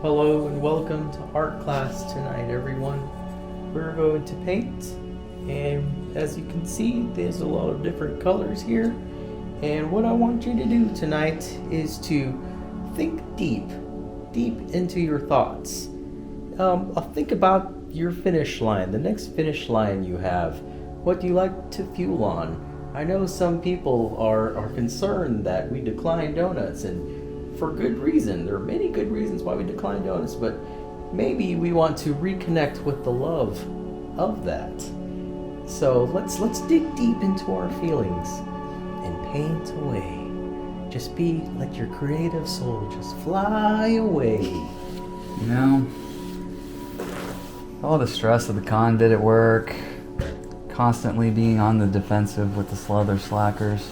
Hello and welcome to art class tonight, everyone. We're going to paint, and as you can see, there's a lot of different colors here. And what I want you to do tonight is to think deep into your thoughts. Think about your finish line, the next finish line you have. What do you like to fuel on? I know some people are concerned that we decline donuts, and for good reason. There are many good reasons why we decline donuts, but maybe we want to reconnect with the love of that. So let's dig deep into our feelings and paint away. Let your creative soul just fly away. You know, all the stress of the convid at work, constantly being on the defensive with the other slackers.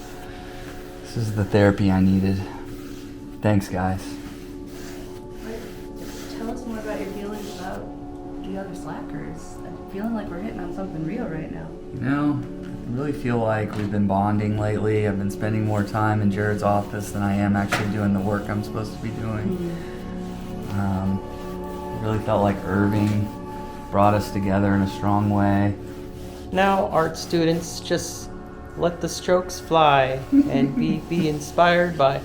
This is the therapy I needed. Thanks, guys. Tell us more about your feelings about the other slackers. I'm feeling like we're hitting on something real right now. You know, I really feel like we've been bonding lately. I've been spending more time in Jared's office than I am actually doing the work I'm supposed to be doing. Really felt like Irving brought us together in a strong way. Now, art students, just let the strokes fly and be inspired by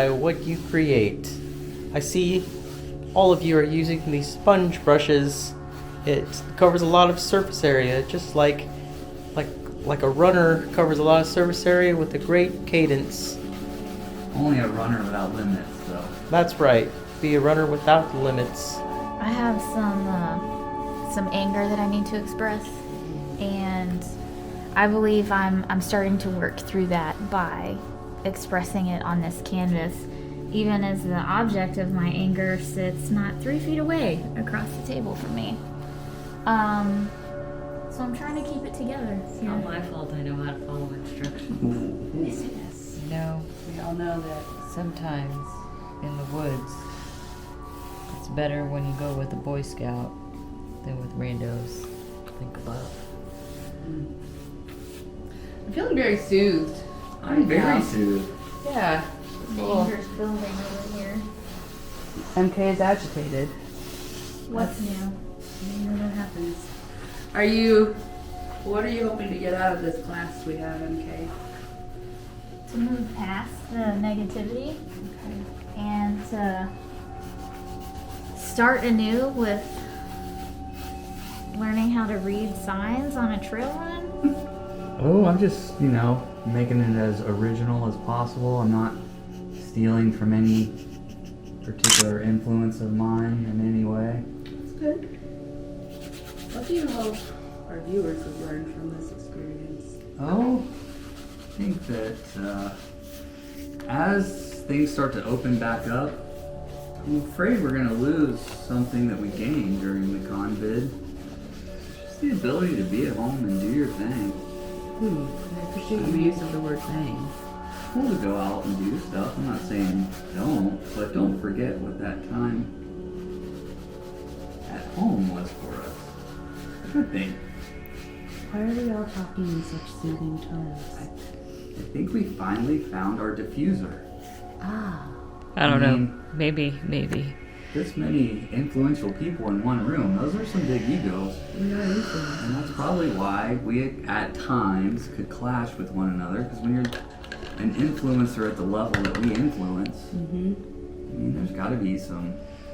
what you create. I see all of you are using these sponge brushes. It covers a lot of surface area, just like a runner covers a lot of surface area with a great cadence. Only a runner without limits, though. That's right. Be a runner without limits. I have some anger that I need to express, and I believe I'm starting to work through that by expressing it on this canvas, even as the object of my anger sits not 3 feet away across the table from me. So I'm trying to keep it together. It's not my fault I know how to follow instructions. Yes, it is. You know, we all know that sometimes in the woods, it's better when you go with a Boy Scout than with randos. Think about. I'm feeling very soothed. I'm very soothed. Yeah. The anger's building over here. MK is agitated. What's new? You know what happens. What are you hoping to get out of this class we have, MK? To move past the negativity and to start anew with learning how to read signs on a trail run. Oh, I'm just, making it as original as possible. I'm not stealing from any particular influence of mine in any way. That's good. What do you hope our viewers have learned from this experience? Oh, I think that as things start to open back up, I'm afraid we're going to lose something that we gained during the convid. Just the ability to be at home and do your thing. I appreciate your use of the word thing. It's cool to go out and do stuff. I'm not saying don't, but don't forget what that time at home was for us. It's a good thing. Why are we all talking in such soothing tones? I think we finally found our diffuser. I don't know. Maybe. This many influential people in one room, those are some big egos. We are influenced. And that's probably why we at times could clash with one another, because when you're an influencer at the level that we influence, there's got to be some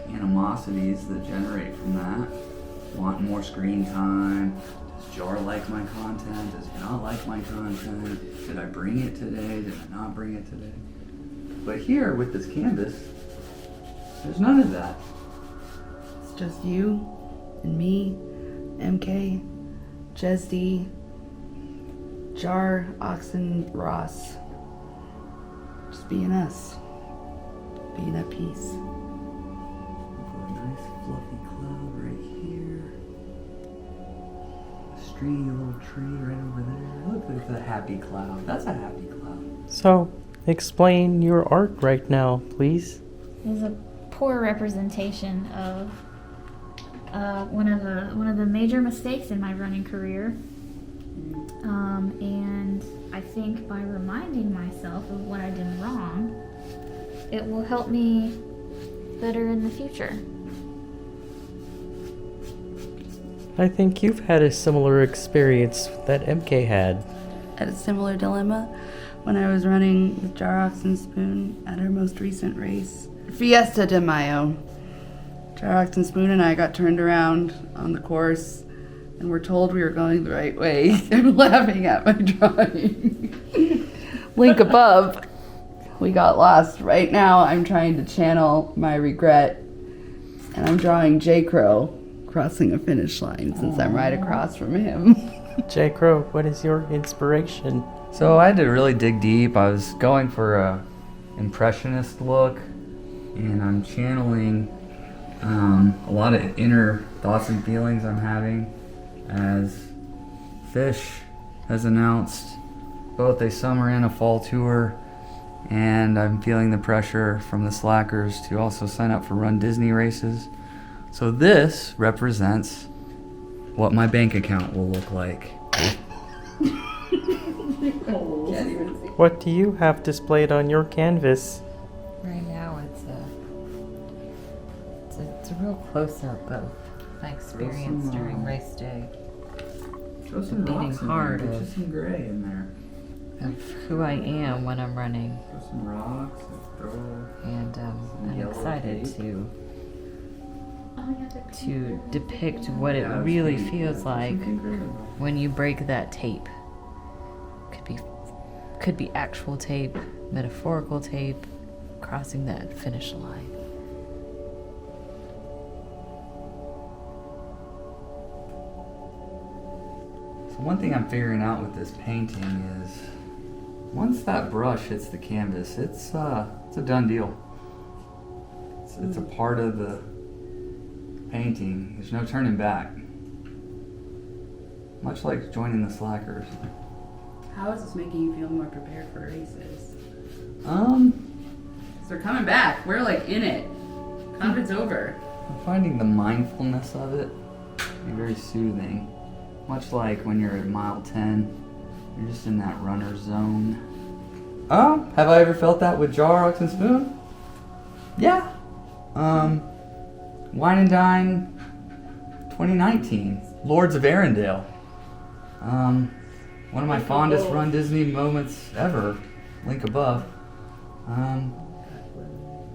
animosities that generate from that. Want more screen time? Does Jar like my content? Does he not like my content? Did I bring it today? Did I not bring it today? But here with this canvas, there's none of that. It's just you and me, MK, Jesd, Jar, Oxen, Ross. Just being us. Being at peace. A nice fluffy cloud right here. A stringy little tree right over there. Look at the happy cloud. That's a happy cloud. So, explain your art right now, please. Is a poor representation of one of the major mistakes in my running career, and I think by reminding myself of what I did wrong, it will help me better in the future. I think you've had a similar experience that MK had. Had a similar dilemma when I was running with Jar, Oxen, Spoon at our most recent race, Fiesta de Mayo. Jar, Oxen, Spoon and I got turned around on the course and were told we were going the right way. They're laughing at my drawing. Link above. We got lost. Right now I'm trying to channel my regret and I'm drawing J. Crow crossing a finish line since I'm right across from him. J. Crow, what is your inspiration? So I had to really dig deep. I was going for a impressionist look, and I'm channeling a lot of inner thoughts and feelings I'm having as Fish has announced both a summer and a fall tour, and I'm feeling the pressure from the slackers to also sign up for Run Disney races. So this represents what my bank account will look like. What do you have displayed on your canvas? Right now it's a real close-up of my experience during race day. Throw some Beating rocks in hard there. of- Get some gray in there. Of who I am when I'm running, Throw some rocks. Throw. and I'm Yellow excited tape. to depict what it really feels like when you break that tape. Could be actual tape, metaphorical tape, crossing that finish line. So one thing I'm figuring out with this painting is once that brush hits the canvas, it's a done deal. It's a part of the painting. There's no turning back. Much like joining the slackers. How is this making you feel more prepared for races? 'Cause They're coming back. We're like in it. COVID's over. I'm finding the mindfulness of it to be very soothing. Much like when you're at mile 10, you're just in that runner zone. Have I ever felt that with Jar, Ox, and Spoon? Yeah. Wine and Dine 2019, Lords of Arendelle. One of my fondest Run Disney moments ever, link above.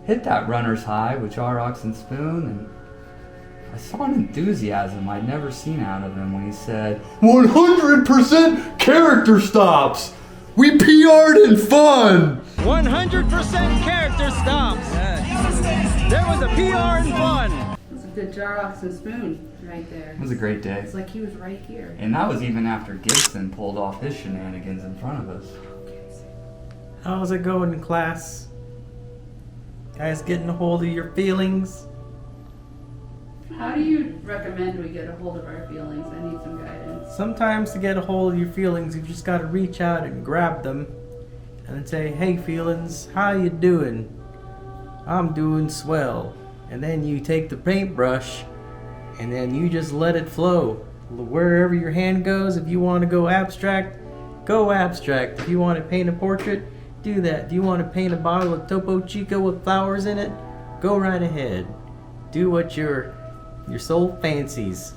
Hit that runner's high with Jar, Ox, and Spoon, and I saw an enthusiasm I'd never seen out of him when he said, 100% character stops! We PR'd in fun! 100% character stops. There was a PR in fun. It was a good Jar, Ox, and Spoon right there. It was a great day. It's like he was right here. And that was even after Gibson pulled off his shenanigans in front of us. How's it going in class? Guys getting a hold of your feelings? How do you recommend we get a hold of our feelings? I need some guidance. Sometimes to get a hold of your feelings, you just gotta reach out and grab them and say, hey feelings, how you doing? I'm doing swell. And then you take the paintbrush and then you just let it flow. Wherever your hand goes, if you want to go abstract, go abstract. If you want to paint a portrait, do that. Do you want to paint a bottle of Topo Chico with flowers in it? Go right ahead. Do what your soul fancies.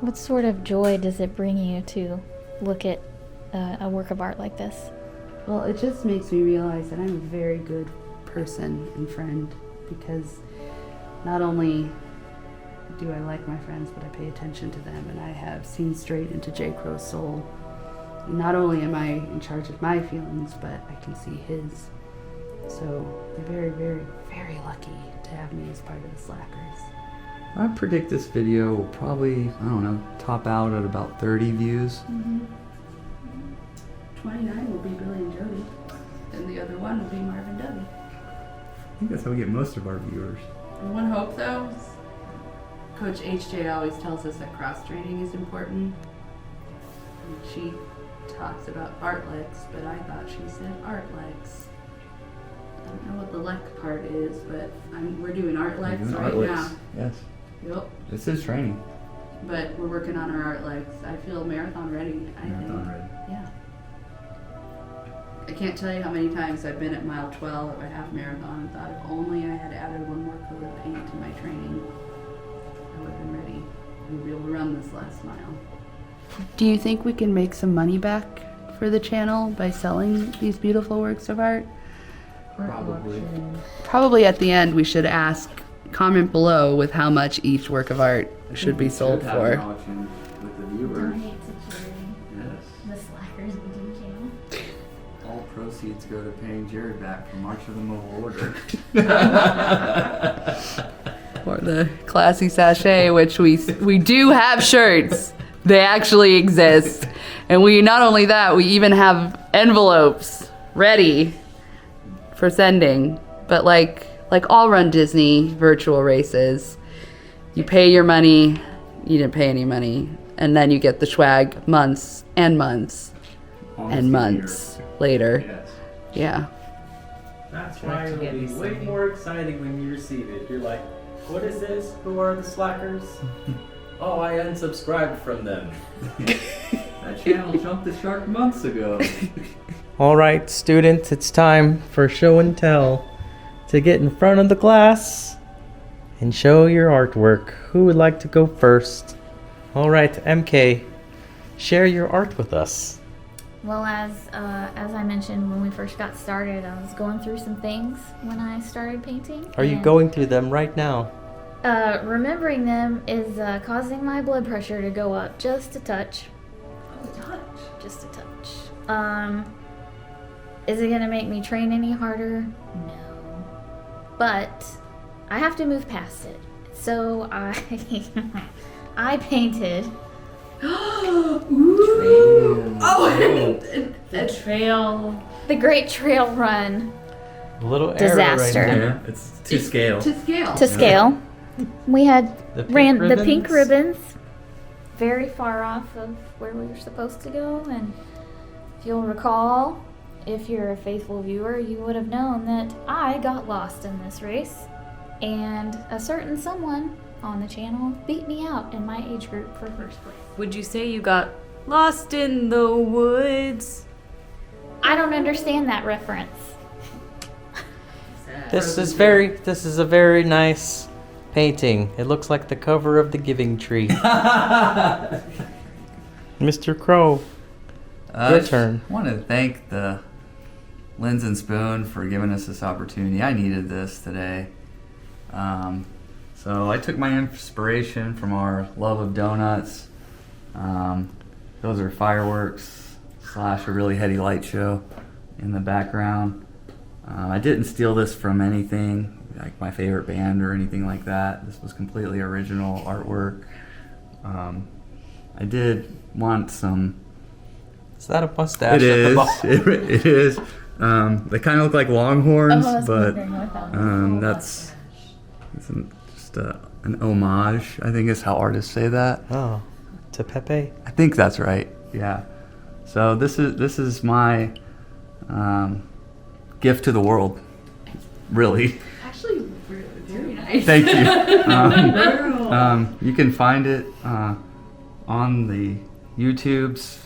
What sort of joy does it bring you to look at a work of art like this? Well, it just makes me realize that I'm a very good person and friend because not only do I like my friends, but I pay attention to them and I have seen straight into J. Crow's soul. And not only am I in charge of my feelings, but I can see his. So I'm very, very, very lucky to have me as part of the Slackers. I predict this video will probably, I don't know, top out at about 30 views. 29 will be Billy and Jody, and the other one will be Marvin W. I think that's how we get most of our viewers. One hope though, Coach HJ always tells us that cross training is important. And she talks about Artleks, but I thought she said Artleks. I don't know what the lek part is, but we're doing Artleks Doing right Artleks. now. Yes. Yep. This is training. But we're working on our Artleks. I feel marathon ready, I Marathon think. ready. Yeah. I can't tell you how many times I've been at mile 12 at my half marathon and thought if only I had added one more coat of paint to my training, I would have been ready and be able to run this last mile. Do you think we can make some money back for the channel by selling these beautiful works of art? Probably. Probably at the end we should comment below with how much each work of art should be sold Should have an for. auction with the viewers. Donate to charity. Yes. The Slackers YouTube channel. All proceeds go to paying Jared back for March of the Mobile Order. Or the classy sachet, which we do have shirts. They actually exist. And we not only that, we even have envelopes ready for sending. But like all Run Disney virtual races, you pay your money, you didn't pay any money, and then you get the swag months and months Almost and a months later. year. Yes. Yeah. That's Try why to it'll get be me way some. more exciting when you receive it. You're like, what is this? Who are the slackers? Oh, I unsubscribed from them. That channel jumped the shark months ago. All right, students, it's time for show and tell. To get in front of the class and show your artwork. Who would like to go first? All right, MK, share your art with us. Well, as I mentioned when we first got started, I was going through some things when I started painting. Are you and, going through them right now? Remembering them is causing my blood pressure to go up just a touch. Just a touch. Is it gonna make me train any harder? No. But I have to move past it. So I painted The trail. the Great Trail Run A little Disaster. arrow right Yeah, it's to scale. To scale. to scale. We had The pink ran the ribbons? pink ribbons very far off of where we were supposed to go, and if you'll recall, if you're a faithful viewer, you would have known that I got lost in this race, and a certain someone on the channel beat me out in my age group for first place. Would you say you got lost in the woods? I don't understand that reference. This is a very nice painting. It looks like the cover of the Giving Tree. Mr. Crow, your turn. I want to thank the Lens and Spoon for giving us this opportunity. I needed this today. So I took my inspiration from our love of donuts. Those are fireworks / a really heady light show in the background. I didn't steal this from anything, like my favorite band or anything like that. This was completely original artwork. I did want some. Is that a mustache It at the is. bottom? It is. They kind of look like longhorns, Oh, I was but wondering what that was. that's just an homage, I think is how artists say that. Oh, to Pepe. I think that's right. Yeah. So this is my gift to the world. Really. Actually, very nice. Thank you. You can find it on the YouTubes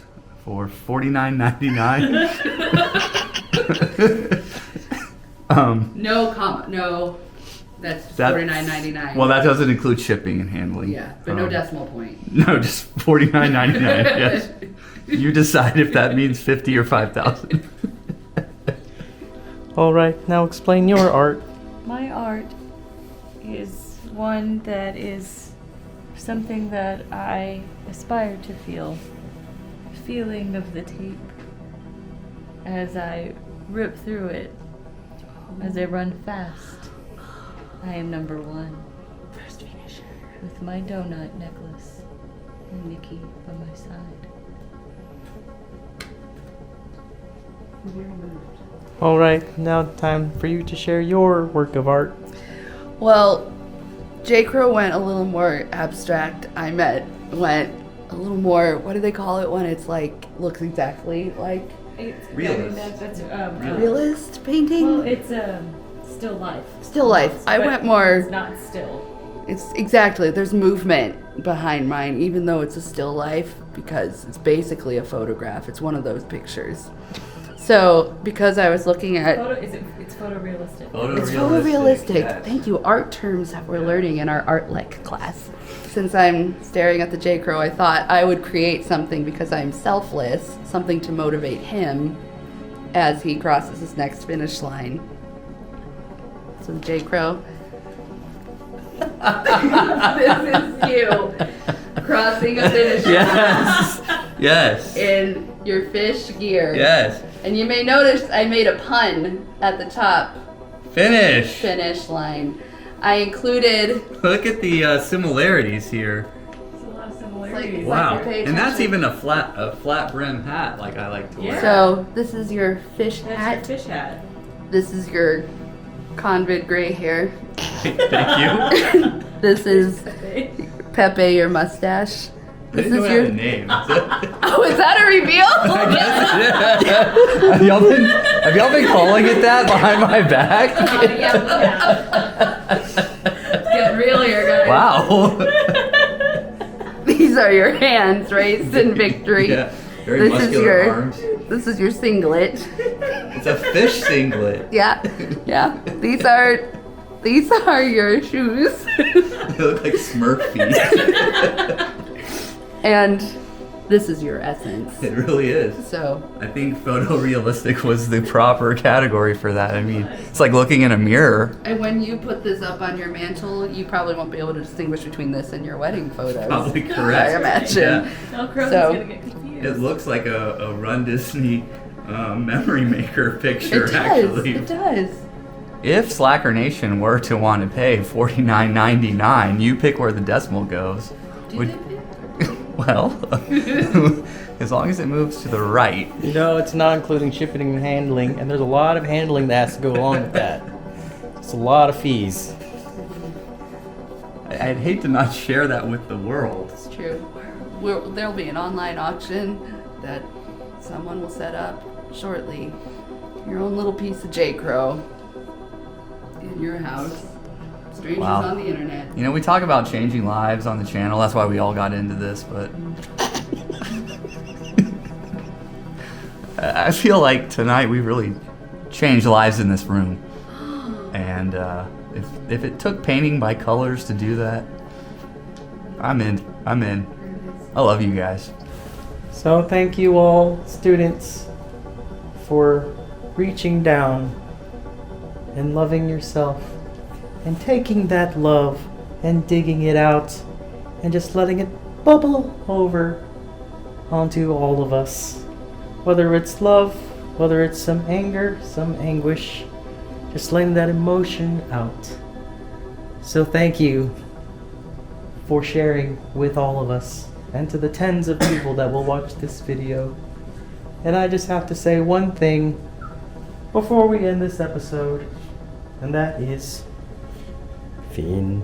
for $49.99. No, that's That- $49.99. Well, that doesn't include shipping and handling. yeah, but no decimal point. No, just $49.99. Yes. You decide if that means 50 or 5,000. All right, now explain your art. My art is one that is something that I aspire to feel. Feeling of the tape as I rip through it, as I run fast. I am number one. First finisher. With my donut necklace and Nikki by my side. All right, now time for you to share your work of art. Well, J. Crow went a little more abstract. I went a little more, what do they call it when it's like, looks exactly like Realist. realist painting? Well, it's still life. Still life. I But went more, It's not still. it's exactly, there's movement behind mine, even though it's a still life, because it's basically a photograph. It's one of those pictures. So, because I was looking at It's photorealistic. It's photorealistic. Thank you. Art terms that we're learning in our Artleks class. Since I'm staring at the J. Crow, I thought I would create something because I'm selfless, something to motivate him as he crosses his next finish line. So the J. Crow. This is you crossing a finish line. Yes. Yes. In your fish gear. Yes. And you may notice I made a pun at the top. Finish Line. I included. Look at the similarities here. There's a lot of similarities. Wow. Like you pay And that's attention. even a flat brim hat like I like to wear. Yeah. So this is your fish That's hat. your fish hat. This is your convid gray hair. Thank you. This is Pepe, your mustache. I This didn't know is it your. had a name. Oh, is that a reveal? Have y'all been calling it that behind my back? Get real here, guys. Wow. These are your hands raised in victory. Yeah. Very This is muscular your. arms. This is your singlet. It's a fish singlet. Yeah, yeah. These are your shoes. They look like Smurf feet. And this is your essence. It really is. So, I think photorealistic was the proper category for that. I mean, it's like looking in a mirror. and when you put this up on your mantle, you probably won't be able to distinguish between this and your wedding photos. Probably correct. I imagine. Yeah. Now Crow's So- gonna get confused. It looks like a Rundisney memory maker picture, It does. actually. It does. If Slacker Nation were to want to pay $49.99, you pick where the decimal goes. Well, as long as it moves to the right. You know, it's not including shipping and handling, and there's a lot of handling that has to go along with that. It's a lot of fees. I'd hate to not share that with the world. It's true. There'll be an online auction that someone will set up shortly. Your own little piece of J. Crow in your house. Strangers Wow. on the internet. You know, we talk about changing lives on the channel. That's why we all got into this, but I feel like tonight we really changed lives in this room. And if it took painting by colors to do that, I'm in. I love you guys. So thank you all, students, for reaching down and loving yourself and taking that love and digging it out and just letting it bubble over onto all of us. Whether it's love, whether it's some anger, some anguish, just letting that emotion out. So thank you for sharing with all of us and to the tens of people that will watch this video. And I just have to say one thing before we end this episode, and that is Fin.